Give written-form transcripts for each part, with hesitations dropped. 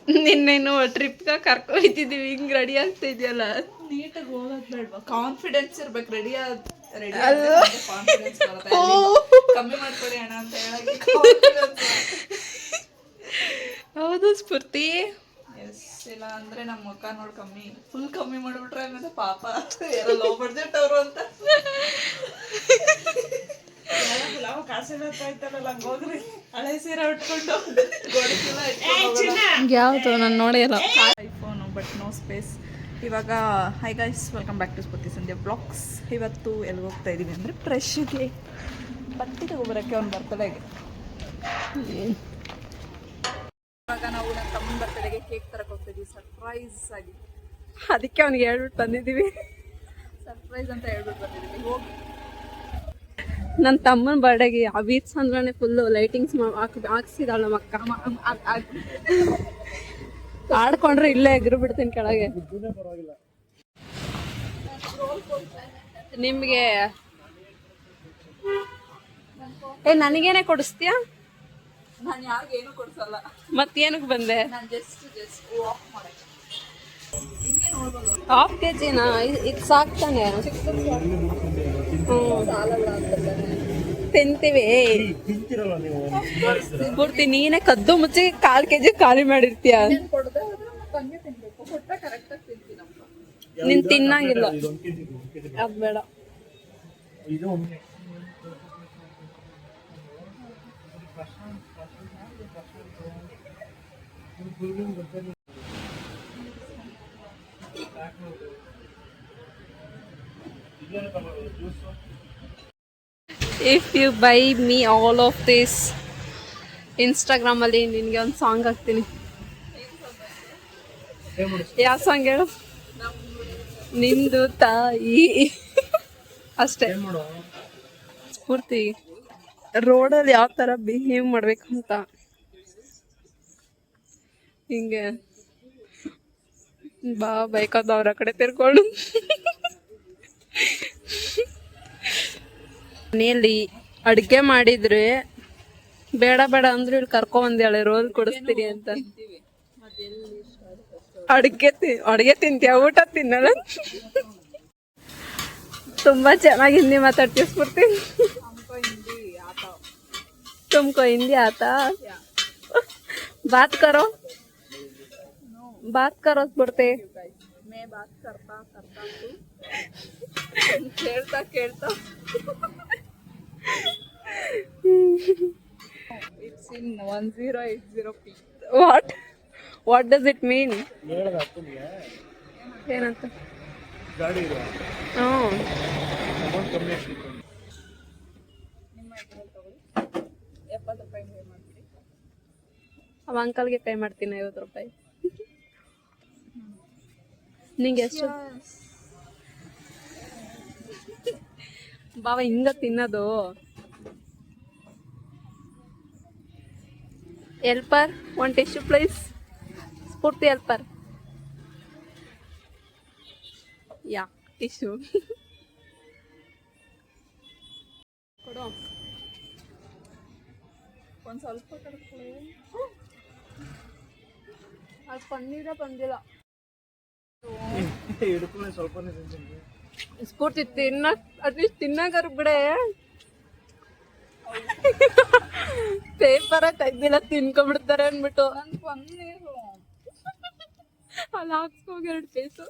ನಿನ್ನೇನು ಟ್ರಿಪ್ಗೆ ಕರ್ಕೊಯ್ತಿದ್ದೀವಿ ಹಿಂಗೆ ರೆಡಿ ಆಗ್ತಾ ಇದೆಯಲ್ಲ. ನೀಟಾಗಿ ಹೋಗೋದು ಬೇಡವಾ? ಕಾನ್ಫಿಡೆನ್ಸ್ ಇರ್ಬೇಕು. ರೆಡಿ ಕಾನ್ಫಿಡೆನ್ಸ್ ಬರುತ್ತೆ. ಕಮ್ಮಿ ಮಾಡ್ಕೊಡಿ ಅಣ್ಣ ಅಂತ ಹೇಳಕ್ಕೆ ಹೌದು ಸ್ಫೂರ್ತಿ. ಎಸ್, ಇಲ್ಲ ಅಂದ್ರೆ ನಮ್ಮ ಮುಖ ನೋಡಿ ಫುಲ್ ಕಮ್ಮಿ ಮಾಡ್ಬಿಟ್ರೆ ಆಮೇಲೆ ಪಾಪ ಯಾರೋ ಲೋ ಬಡ್ಜೆಟ್ ಅವರು ಅಂತ ಕಾಸು ಆಯ್ತಾರಲ್ಲ, ಹಂಗೆ ಹೋಗ್ರಿ ಹಳೆ ಸೀರೆ ಉಟ್ಕೊಂಡು ಯಾವುದು ನಾನು ನೋಡಿಲ್ಲ. IPhone but no space. ಇವಾಗ hi guys, welcome back to Spoorthi Sandhya blogs. ಇವತ್ತು ಎಲ್ಲಿಗೆ ಹೋಗ್ತಾ ಇದ್ದೀವಿ ಅಂದರೆ ಫ್ರೆಶ್ಗೆ ಬಟ್ಟೆ ತಗೊಬರೋಕ್ಕೆ ಅವ್ನು ಬರ್ತಡೆಗೆ. ಇವಾಗ ನಾವು ನನ್ನ ತಮ್ಮನ ಬರ್ತಡೆಗೆ ಕೇಕ್ ತರಕ್ಕೆ ಹೋಗ್ತಿದ್ದೀವಿ ಸರ್ಪ್ರೈಸ್ ಆಗಿ. ಅದಕ್ಕೆ ಅವ್ನಿಗೆ ಹೇಳ್ಬಿಟ್ಟು ಬಂದಿದ್ದೀವಿ. ಸರ್ಪ್ರೈಸ್ ಅಂತ ಹೇಳ್ಬಿಟ್ಟು ಬಂದಿದ್ದೀವಿ. ಹೋಗಿ ನನ್ನ ತಮ್ಮನ ಬರ್ಡೇಗೆ ಅವೀರ್ಸ್ ಅಂದ್ರೆ ಫುಲ್ಲು ಲೈಟಿಂಗ್ಸ್ ಹಾಕ್ಸಿದಾಳ ನಮ್ಮ ಅಕ್ಕ. ಆಡ್ಕೊಂಡ್ರೆ ಇಲ್ಲೇ ಎಗ್ರು ಬಿಡ್ತೀನಿ ಕೆಳಗೆ. ನಿಮಗೆ ನನಗೇನೆ ಕೊಡಿಸ್ತೀಯಾ? ನಾನು ಯಾರಿಗೇನು ಕೊಡಿಸಲ್ಲ. ಮತ್ತೇನಕ್ಕೆ ಬಂದೆ? ನಾನು ಜಸ್ಟ್ ವಾಕ್ ಮಾಡಕ್ಕೆ. ಹಿಂಗೆ ನೋಡ್ಬೋದು. ಹಾಫ್ KGನ ಇದು ಸಾಕ್ತಾನೆ. ತಿಂತೀವಿ. ಪೂರ್ತಿ ನೀನೇ ಕದ್ದು ಮುಚ್ಚಿ 1/4 kg ಖಾಲಿ ಮಾಡಿರ್ತೀಯ. ನೀನ್ ತಿನ್ನಂಗಿಲ್ಲ, ಅದ್ ಬೇಡ. If you buy me all of this, Instagram ಅಲ್ಲಿ ನಿನ್ಗೆ ಒಂದು ಸಾಂಗ್ ಹಾಕ್ತೀನಿ. ಯಾವ ಸಾಂಗ್ ಹೇಳು? ನಿಂದು ತಾಯಿ ಅಷ್ಟೇ. ಸ್ಫೂರ್ತಿ ರೋಡಲ್ಲಿ ಯಾವ ಥರ ಬಿಹೇವ್ ಮಾಡ್ಬೇಕು ಅಂತ ಹಿಂಗೆ ಬೇಕಾದ ಅವ್ರ ಕಡೆ ತಿರ್ಕೊಂಡು. ಮನೆಯಲ್ಲಿ ಅಡುಗೆ ಮಾಡಿದ್ರೆ ಬೇಡ ಬೇಡ ಅಂದ್ರೆ ಇಲ್ಲಿ ಕರ್ಕೊಂಬಂದೇಳೆ ರೋಲ್ ಕೊಡಿಸ್ತೀರಿ ಅಂತ. ಅಡುಗೆ ತಿಂತೀಯ, ಊಟ ತಿನ್ನಲ್ಲ. ತುಂಬಾ ಚೆನ್ನಾಗಿ ಹಿಂದಿ ಮಾತಾಡ್ತೀವಿ ಸ್ಫೂರ್ತಿ. ತುಮಕೋ ಹಿಂದಿ ಆತಾ? बात करो स्फूर्ति. मैं बात करता ಕೇಳ್ತಾ It's in 1080p. What does it mean? ಏನಂತ? ಅವ ಅಂಕಲ್ಗೆ ಪೇ ಮಾಡ್ತೀನಿ 50 ರೂಪಾಯಿ. ನಿಂಗೆ ಎಷ್ಟು? ಬಾವ ಹಿಂಗ ತಿನ್ನೋದು. ಹೆಲ್ಪರ್, ಒಂದು tissue please. Spoorthi helper. Yeah tissue ಕೊಡು. ಒಂದು ಸ್ವಲ್ಪ ಕಡ್ಕೊಳ್ಳಿ. ಅದು ಪನ್ನೀರೇ ಬಂದಿಲ್ಲ. ಸ್ಫೂರ್ತಿ ಅಟ್ಲೀಸ್ಟ್ ತಿನ್ನಾಗಾರ ಬಿಡೆ. ಪೇಪರ ತೆಗ್ದಿಲ್ಲ ತಿನ್ಕೊಂಡ್ಬಿಡ್ತಾರೆ ಅಂದ್ಬಿಟ್ಟು ಅಲ್ಲಿ ಹಾಕ್ಸ್ಕೋಗಿ 2 ಪೀಸು.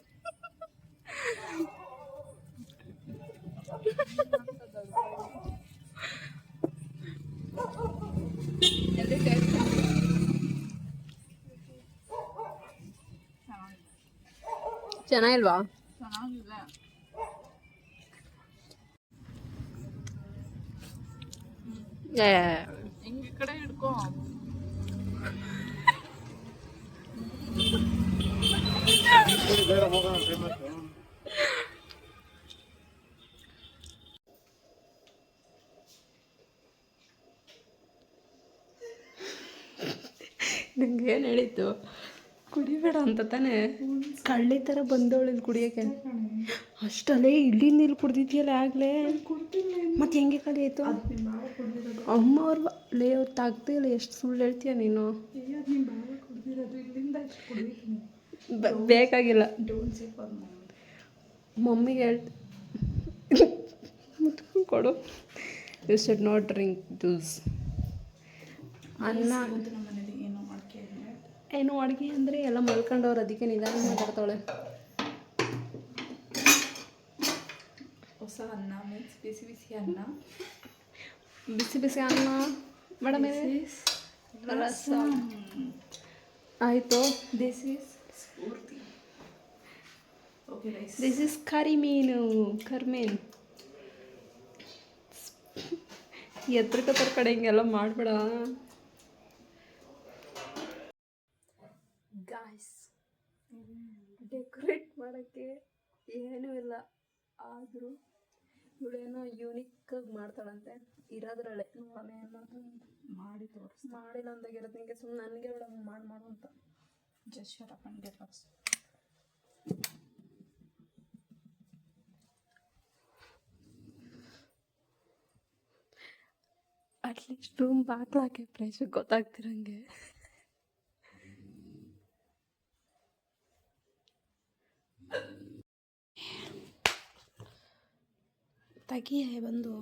ಚೆನ್ನಾಗಿಲ್ವಾ? ಚೆನ್ನಾಗಿದೆ. ಹಿಂಗೆ ಈ ಕಡೆ ಹಿಡ್ಕೊ. ನಿಂಗೆ ಏನು ಹೇಳಿತ್ತು? ಕುಡಿಬೇಡ ಅಂತ ತಾನೇ. ಕಳ್ಳಿ ಥರ ಬಂದವಳು ಇಲ್ಲಿ ಕುಡಿಯೋಕ್ಕೆ. ಅಷ್ಟಲ್ಲೇ ಇಲ್ಲಿಂದ ಇಲ್ಲಿ ಕುಡ್ದಿದ್ಯಲ್ಲ ಆಗಲೇ. ಮತ್ತೆ ಹೆಂಗೆ ಖಾಲಿ ಆಯಿತು? ಅಮ್ಮ ಅವ್ರು ಲೇ ಅವ್ರು ತಾಗ್ತಿಲ್ಲ. ಎಷ್ಟು ಸುಳ್ಳು ಹೇಳ್ತೀಯ ನೀನು? ಇಲ್ಲಿಂದ ಬೇಕಾಗಿಲ್ಲ. ಮಮ್ಮಿಗೆ ಮುತ್ಕೊಂಡು ಕೊಡು. You should not drink juice. ಅನ್ನ ಏನು ಅಡುಗೆ ಅಂದರೆ ಎಲ್ಲ ಮಲ್ಕೊಂಡವ್ರು, ಅದಕ್ಕೆ ನಿಧಾನ ಮಾತಾಡ್ತಾಳೆ. ಹೊಸ ಅನ್ನ ಮೀನ್ಸ್ ಬಿಸಿ ಬಿಸಿ ಅನ್ನ, ಬಿಸಿ ಬಿಸಿ ಅನ್ನ ಮೇಡಮ್, ರಸಂ ಆಯಿತು. This is Spoorthi. Okay rice. This is karimeen, karmeen. ಎತ್ರಕತ್ರ ಕಡೆ ಹಿಂಗೆಲ್ಲ ಮಾಡಬೇಡ ಗಾಯ್ಸ್. ಡೆಕೋರೇಟ್ ಮಾಡೋಕ್ಕೆ ಏನೂ ಇಲ್ಲ, ಆದರೂ ಇವಳೇನೋ ಯೂನಿಕ್ಕಾಗಿ ಮಾಡ್ತಾಳಂತೆ ಇರೋದ್ರಲ್ಲೇ. ನೋಡೋಣ ಏನು ಮಾಡ್ತಾಳೆ ಅಂತ. ಮಾಡಿ ತೋರಿಸ್. ಮಾಡಿಲ್ಲ ಅಂದಾಗಿರೋದು ನಿಮಗೆ ಸುಮ್ಮನೆ ನನಗೆ ಅವಳ ಮಾಡು ಅಂತ. Just shut up and get lost. At least room ಬಾಕ್ಲು ಹಾಕಿ ಪ್ರೈಸ್ ಗೊತ್ತಾಗ್ತಿರಂಗೆ. ತೆಗಿಯೇ ಬಂದು.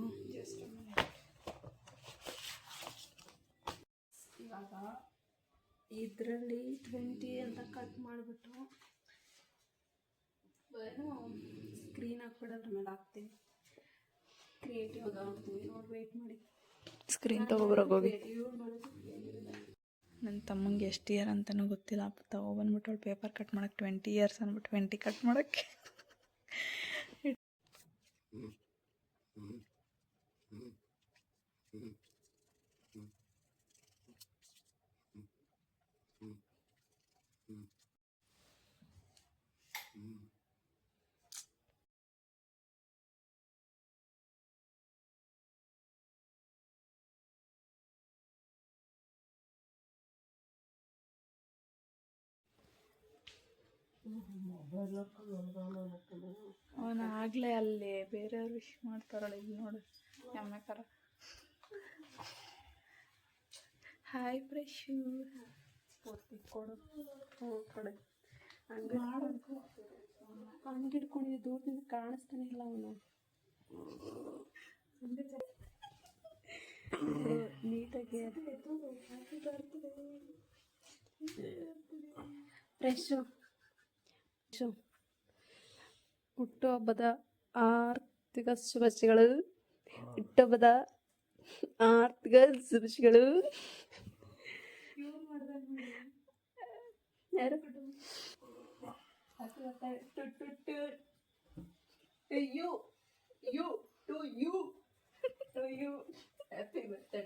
ಇವಾಗ ಇದರಲ್ಲಿ 20 ಅಂತ ಕಟ್ ಮಾಡಿಬಿಟ್ಟು ಏನೋ ಸ್ಕ್ರೀನ್ ಹಾಕ್ಬಿಡೋದ್ರ ಮೇಲೆ ಹಾಕ್ತೀನಿ. ಕ್ರಿಯೇಟಿವ್ ಆಗ್ತೀನಿ ನೋಡಿ, ವೆಯ್ಟ್ ಮಾಡಿ. ಸ್ಕ್ರೀನ್ ತೊಗೊಬರೋಗೋಗಿ. ನನ್ನ ತಮ್ಮಂಗೆ ಎಷ್ಟು ಇಯರ್ ಅಂತಲೂ ಗೊತ್ತಿಲ್ಲ. ತೊಗೊಬಂದ್ಬಿಟ್ಟು ಅವ್ಳು ಪೇಪರ್ ಕಟ್ ಮಾಡೋಕ್ಕೆ 20 ಇಯರ್ಸ್ ಅಂದ್ಬಿಟ್ಟು 20 ಕಟ್ ಮಾಡೋಕ್ಕೆ. ಅವನು ಆಗಲೇ ಅಲ್ಲಿ ಬೇರೆಯವ್ರು ವಿಶ್ ಮಾಡ್ತಾರಲ್ಲ, ಇಲ್ಲಿ ನೋಡು ಎಮ್ಮೆ ಹಾಯ್ ಫ್ರೆಶು. ಕೊಡು ಕಡೆ ಹಂಗೆ ಹಂಗೆ ಹಿಡ್ಕೊಂಡಿದ್ದೆ, ದೂರದಿಂದ ಕಾಣಿಸ್ತಾನೆ ಇಲ್ಲ ಅವನು. ನೀಟಾಗಿ ಫ್ರೆಶು. ಹುಟ್ಟುಹಬ್ಬದ ಆರ್ಥಿಕ ಶುಭಾಶಯಗಳು. ಹುಟ್ಟುಹಬ್ಬದ ಆರ್ಥಿಕ ಶುಭಾಶಯಗಳು. ಯಾರು happy birthday,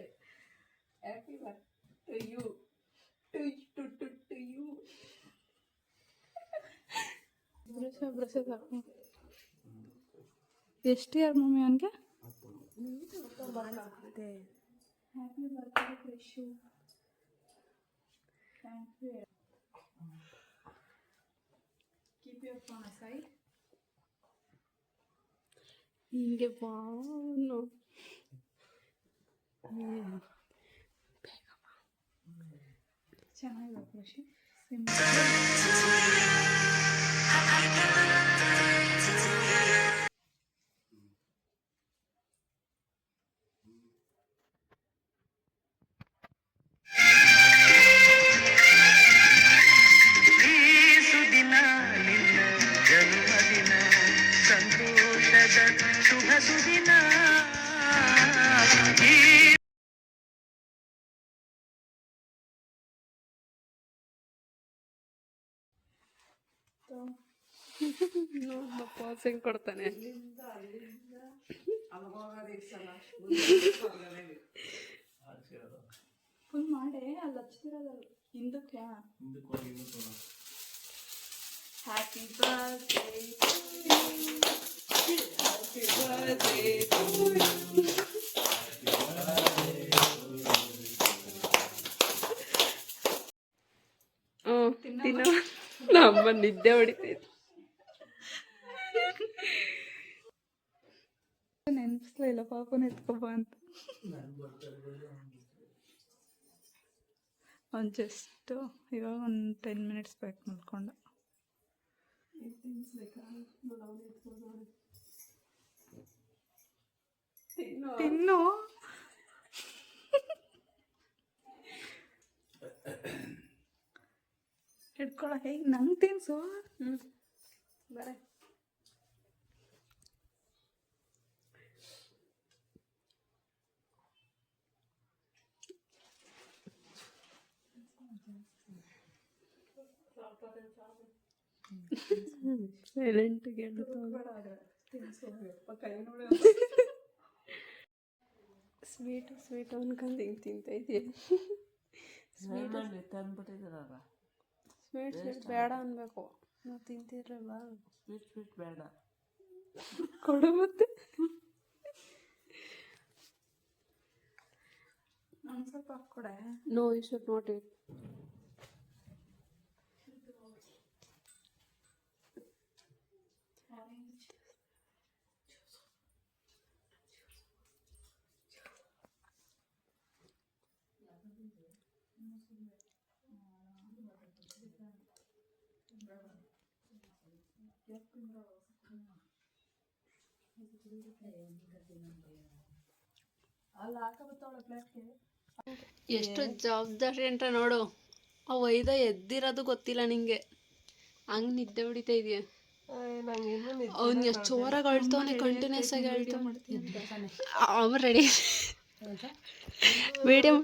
happy birthday you to you. ಬ್ರಷ ಸಾಕು. ಎಷ್ಟು ಯಾರು ಮಮ್ಮಿ ಅವನಿಗೆ? ಹ್ಯಾಪಿ ಬರ್ತ್ಡೇ ಫ್ರೆಶು. Thank you. Keep your phone aside. ಹಿಂಗೆ ಬಾನು ಚೆನ್ನಾಗಿದೆ ಖುಷಿ. ಸುದಿನ ನಿನ್ನ ಜನ್ಮದಿನ, ಸಂತೋಷದ ಶುಭ ಸುದಿನ. ಪಾಸಿಂಗ್ ಕೊಡ್ತಾನೆ. ಫುಲ್ ಮಾಡಿ ಅಲ್ಲಿ ಹಚ್ತಿರೋದಲ್ಲ ಹಿಂದಕ್ಕೆ. ಹ್ಯಾಪಿ ಬರ್ತ್ಡೇ ಹ್ಯಾಪಿ ಬರ್ತ್ಡೇ ತಿನ್ನ. ನಮ್ಮ ನಿದ್ದೆ ಹೊಡಿತೈತಿ. ನೆನಪಿಸ್ಲೇ ಇಲ್ಲ ಪಾಪನ ಎತ್ಕೊಬ ಅಂತ. ಒಂದು ಜಸ್ಟು ಇವಾಗ ಒಂದು 10 ಮಿನಿಟ್ಸ್ ಬ್ಯಾಕ್ ಮಲ್ಕೊಂಡ. ತಿನ್ನು ಹಿಡ್ಕೊಳ ಹೇಗೆ ನಂಗೆ ತಿನ್ಸು. ಬರ ಸೈಲೆಂಟ್ ಸ್ವೀಟ್ ಅನ್ಕೊಂಡು ಹಿಂಗೆ ತಿಂತ ಇದೆಯಾ? ಸ್ವೀಟ್ ಬೇಡ ಅನ್ಬೇಕು. ನಾವು ತಿಂತಿರಲ್ವಾ? ಸ್ವೀಟ್ ಬೇಡ. ಕೊಡು ಮತ್ತೆ. ನಂಗೆ ಸ್ವಲ್ಪ ಹಾಕ್ಕೊಡೆ. No, you should not it. ಎಷ್ಟು ಜವಾಬ್ದಾರಿ ಅಂತ ನೋಡು. ಆ ವೈದ ಎದ್ದಿರೋದು ಗೊತ್ತಿಲ್ಲ ನಿಂಗೆ, ಹಂಗೆ ನಿದ್ದೆ ಹೊಡಿತಾ ಇದೆಯಾ? ಅವ್ನು ಎಷ್ಟು ಜೋರಾಗಿ ಅಳ್ತವನೆ, ಕಂಟಿನ್ಯೂಸ್ ಆಗಿ ಅಳ್ತಾನೆ. ಅವ್ನು ರೆಡಿ ವಿಡಿಯೋ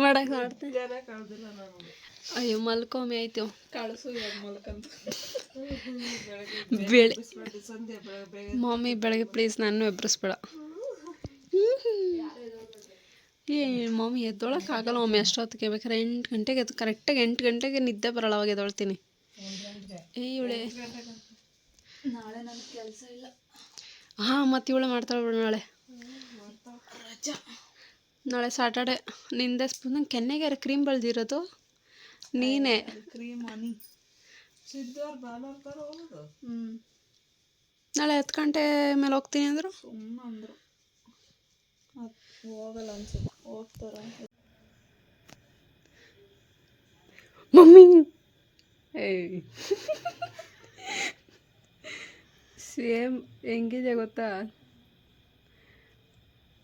ಮಾಡಕ್ಕೆ ಮಾಡ್ತಾನೆ. ಅಯ್ಯೋ ಮಲ್ಕೊಮ್ಮೆ ಆಯ್ತು. ಕಳಿಸು ಇವಾಗ ಮಲ್ಕಂತ. ಮಮ್ಮಿ ಬೆಳಗ್ಗೆ ಪ್ಲೀಸ್ ನಾನು ಎಬ್ಬರಿಸ್ಬೇಡ. ಏ ಮಮ್ಮಿ ಎದ್ದೊಳಕ್ಕಾಗಲ್ಲ ಮಮ್ಮಿ ಅಷ್ಟೊತ್ತಿಗೆ. ಬೇಕಾದ್ರೆ 8 ಗಂಟೆಗೆ ಕರೆಕ್ಟಾಗಿ 8 ಗಂಟೆಗೆ ನಿದ್ದೆ ಬರಲ್ಲ, ಅವಾಗ ಎದ್ದೊಳ್ತೀನಿ. ಇವಳೆ ನಾಳೆ ನನಗೆ ಕೆಲಸ ಇಲ್ಲ. ಹಾಂ, ಮತ್ತು ಇವಳೆ ಮಾಡ್ತಾಳೆ ಬಿಡು. ನಾಳೆ ಸ್ಯಾಟರ್ಡೆ. ನಿಂದೆ ನಂಗೆ ಕೆನ್ನೆಗೆ ಕ್ರೀಮ್ ಬಳ್ದಿರೋದು ನೀನೇ. ಕ್ರೀಮ್ ಹನಿ ಸಿದ್ದವ್ರು ಬಾಲರ್ತಾರ ಹೋಗೋದು. ನಾಳೆ 10 ಗಂಟೆ ಮೇಲೆ ಹೋಗ್ತೀನಿ ಅಂದರು. ಸುಮ್ಮನೆ ಅಂದರು. ಹೋಗಲ್ಲ ಅನ್ಸುತ್ತೆ, ಹೋಗ್ತಾರ. ಮಮ್ಮಿ ಏಯ್ ಸೇಮ್ ಹೆಂಗಿದೆ ಗೊತ್ತಾ?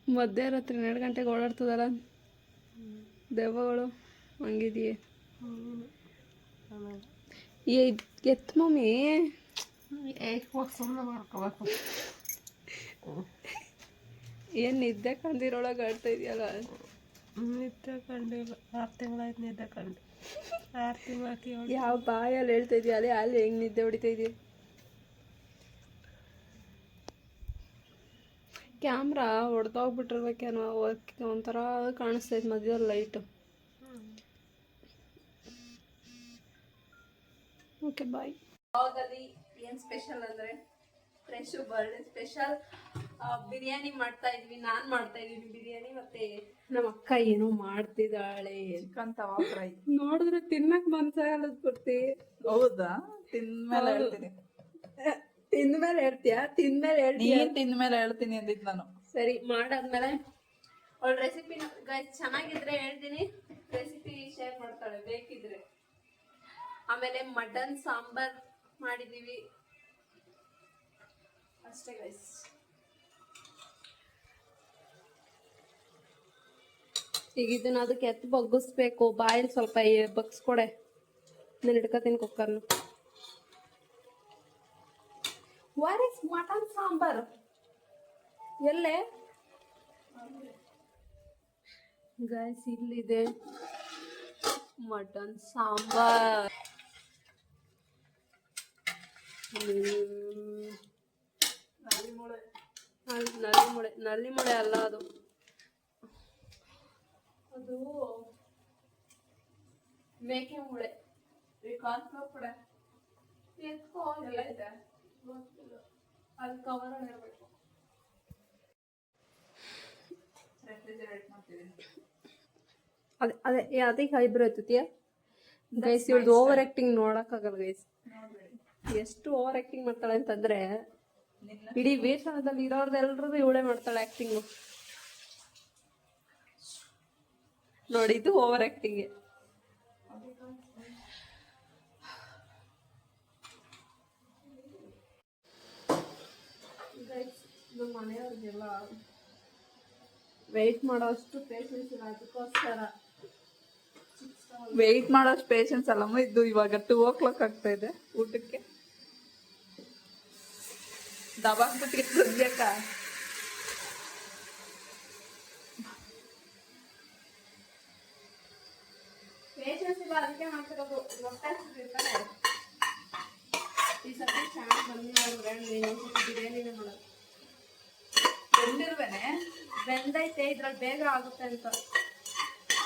ಮಧ್ಯರಾತ್ರಿ 2 ಗಂಟೆಗೆ ಓಡಾಡ್ತದಲ್ಲ ದೆವ್ವಗಳು, ಹಂಗಿದೆಯೇ? ಎತ್ತು ಮಮ್ಮಿ. ಸುಮ್ಮನೆ ಮಾಡ್ಕೋಬೇಕು. ಏನು ನಿದ್ದೆ ಕಂಡಿರೊಳಗೆ ಆಡ್ತಾ ಇದೆಯಲ್ಲ? ನಿದ್ದೆ ಕಂಡಿಲ್ಲ, 6 ತಿಂಗಳಾಯ್ತು ನಿದ್ದೆ ಕಂಡು. 6 ತಿಂಗಳಾಕಿ ಯಾವ ಬಾಯಲ್ಲಿ ಹೇಳ್ತಾ ಇದೆಯಾ? ಅಲ್ಲಿ ಹೆಂಗೆ ನಿದ್ದೆ ಹೊಡಿತಾ ಇದೆಯಾ? ಕ್ಯಾಮ್ರಾ ಹೊಡೆದೋಗ್ಬಿಟ್ಟಿರ್ಬೇಕೇನೋ, ಒಂಥರ ಕಾಣಿಸ್ತೈತೆ ಮಧ್ಯದಲ್ಲಿ ಲೈಟು. Okay bye. ಆವಾಗಲ್ಲಿ ಏನು ಸ್ಪೆಷಲ್ ಅಂದರೆ ಫ್ರೆಶ್ ಬರ್ಡೇ ಸ್ಪೆಷಲ್ ಬಿರಿಯಾನಿ ಮಾಡ್ತಾ ಇದ್ವಿ. ನಾನು ಮಾಡ್ತಾ ಇದ್ದೀನಿ ಬಿರಿಯಾನಿ, ಮತ್ತೆ ನಮ್ಮ ಅಕ್ಕ ಏನೋ ಮಾಡ್ತಿದ್ದಾಳೆ. ಚಿಕನ್ ತವಾ ಫ್ರೈ ನೋಡಿದ್ರೆ ತಿನ್ನಕ್ ಮನ್ಸಾಗಲ್ಲ ಪೂರ್ತಿ. ಹೌದಾ? ತಿಂದ್ಮೇಲೆ ಹೇಳ್ತೀನಿ. ತಿಂದ್ಮೇಲೆ ಹೇಳ್ತೀಯಾ? ತಿಂದ್ಮೇಲೆ ಹೇಳ್ತೀಯ? ನೀನ್ ತಿಂದ್ಮೇಲೆ ಹೇಳ್ತೀನಿ ಅಂದಿದ್ದು ನಾನು. ಸರಿ, ಮಾಡಾದ್ಮೇಲೆ ಅವಳ ರೆಸಿಪಿ ಚೆನ್ನಾಗಿದ್ರೆ ಹೇಳ್ತೀನಿ, ರೆಸಿಪಿ ಶೇರ್ ಮಾಡ್ತಾಳೆ ಬೇಕಿದ್ರೆ. ಆಮೇಲೆ ಮಟನ್ ಸಾಂಬಾರ್ ಮಾಡಿದೀವಿ ಅಷ್ಟೇ ಗೈಸ್. ಈಗ ಇದನ್ನ ಅದಕ್ಕೆ ಎತ್ತು ಬಗ್ಗಿಸ್ಬೇಕು. ಬಾಯಲ್ಲಿ ಸ್ವಲ್ಪ ಬಗ್ಸ್ಕೊಡೆ, ನಾನು ಹಿಡ್ಕೊತೀನಿ ಕುಕ್ಕರ್ನ. What is mutton sambar? ಎಲ್ಲೇ ಗೈಸ್? ಇಲ್ಲಿದೆ ಮಟನ್ ಸಾಂಬಾರ್. ನಲ್ಲಿ ಮೊಳೆ ಅಲ್ಲ ಅದು, ಅದು ಮೇಕೆ ಮೂಳೆ. ಕಾರ್ನ್ಫ್ಲೋರ್ ಎತ್ಕೋ, ಅದು ಕವರ್ ಇರಬೇಕು. ರೆಫ್ರಿಜರೇಟ್ ಮಾಡ್ತಿದ್ದೀನಿ. ಅದಕ್ಕೆ ಐಬ್ರೋ ಎತ್ತುತ್ತೀಯ ಗೈಸ್? ಇವ್ರದ್ದು ಓವರ್ ಆಕ್ಟಿಂಗ್ ನೋಡಕ್ಕಾಗಲ್ಲ ಗೈಸ್. ಎಷ್ಟು ಓವರ್ ಆಕ್ಟಿಂಗ್ ಮಾಡ್ತಾಳೆ ಅಂತಂದ್ರೆ ಇಡೀ ವೇಷಣದಲ್ಲಿ ಇರೋರ್ದೆಲ್ರದ್ದು ಇವಳೇ ಮಾಡ್ತಾಳೆ ಆಕ್ಟಿಂಗು. ನೋಡಿ, ಇದು ಓವರ್ ಆಕ್ಟಿಂಗ್. ನಮ್ಮ ಮನೆಯವ್ರಿಗೆಲ್ಲ ವೆಯ್ಟ್ ಮಾಡೋ ಅಷ್ಟು ಪೇಷನ್ಸ್ ಇಲ್ಲ, ಅದಕ್ಕೋಸ್ಕರ ವೆಯ್ಟ್ ಮಾಡೋಷ್ಟು ಪೇಷನ್ಸ್ ಅಲ್ಲಮ್ಮ ಇದು. ಇವಾಗ 2 ಆಗ್ತಾ ಇದೆ ಊಟಕ್ಕೆ. ದಬಾಕ್ಬಿಟ್ಟಿಗೆ ಸದ್ಯಕ್ಕ ಪೇಷನ್ಸ್ ಇಲ್ಲ, ಅದಕ್ಕೆ ಮಾಡ್ತಿರೋದು. ಗೊತ್ತಾಗ್ತಿರ್ತಾರೆ ಈ ಸತಿ ಚೆನ್ನಾಗಿ ಬಂದಿಲ್ಲ ಅಂದ್ರೆ ಬಿರಿಯಾನಿನೇ ಮಾಡೋದು. ಬೆಂದಿರುವೆನೆ ಬೆಂದೈತೆ, ಇದ್ರಲ್ಲಿ ಬೇಗ ಆಗುತ್ತೆ ಅಂತ.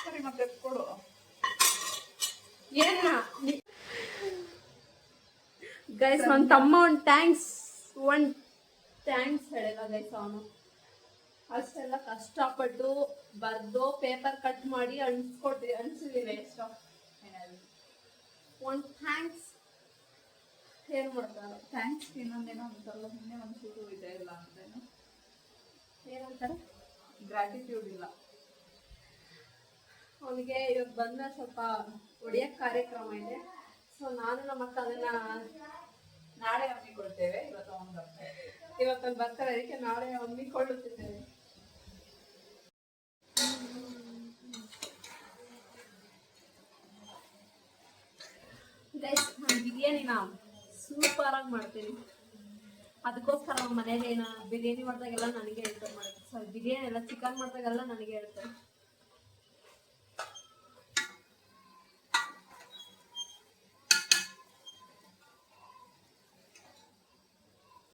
ಸರಿ ಮತ್ತೆ ಕೊಡು. ಏನ ಗೈಸ್, ನನ್ನ ತಮ್ಮ ಒಂದು ಥ್ಯಾಂಕ್ಸ್ ಹೇಳಿಲ್ಲ ಗೈಸ್. ಅವನು ಅಷ್ಟೆಲ್ಲ ಕಷ್ಟಪಟ್ಟು ಬರ್ದು ಪೇಪರ್ ಕಟ್ ಮಾಡಿ ಅನ್ಸಿದೀನಿ. ಎಷ್ಟೋ ಒಂದು ಥ್ಯಾಂಕ್ಸ್ ಏನ್ ಮಾಡ್ತಾರೆ? ಥ್ಯಾಂಕ್ಸ್. ಇನ್ನೊಂದೇನೋ ಅಂತಲ್ಲ, ಹಿಂದೆ ಒಂಚೂರು ಇದೆ ಇಲ್ಲ ಅಂತೇನು ಏನಂತಾರೆ? ಗ್ರಾಟಿಟ್ಯೂಡ್ ಇಲ್ಲ. ಅವನಿಗೆ ಇವಾಗ ಬಂದ ಸ್ವಲ್ಪ ಹೊಡಿಯಕ್ ಕಾರ್ಯಕ್ರಮ ಇದೆ. ಸೊ ನಾನು ನಮ್ಮ ಅಕ್ಕ ಅದನ್ನ ನಾಳೆ ಹಮ್ಮಿಕೊಳ್ತೇವೆ, ಇವತ್ತು ಅವನು ಬರ್ತೇವೆ. ಇವತ್ತೊಂದು ಬರ್ತಾರೆ, ಅದಕ್ಕೆ ನಾಳೆ ಹಮ್ಮಿಕೊಳ್ಳುತ್ತಿದ್ದೇವೆ. ಗೈಸ್, ನಾನು ಬಿರಿಯಾನಿನ ಸೂಪರ್ ಆಗಿ ಮಾಡ್ತೀನಿ. ಅದಕ್ಕೋಸ್ಕರ ನಮ್ಮ ಮನೇಲಿ ಬಿರಿಯಾನಿ ಮಾಡಿದಾಗೆಲ್ಲ ನನಗೆ ಹೇಳ್ತಾರೆ ಮಾಡೋದು. ಬಿರಿಯಾನಿ ಎಲ್ಲ ಚಿಕನ್ ಮಾಡಿದಾಗೆಲ್ಲ ನನಗೆ ಹೇಳ್ತಾರೆ.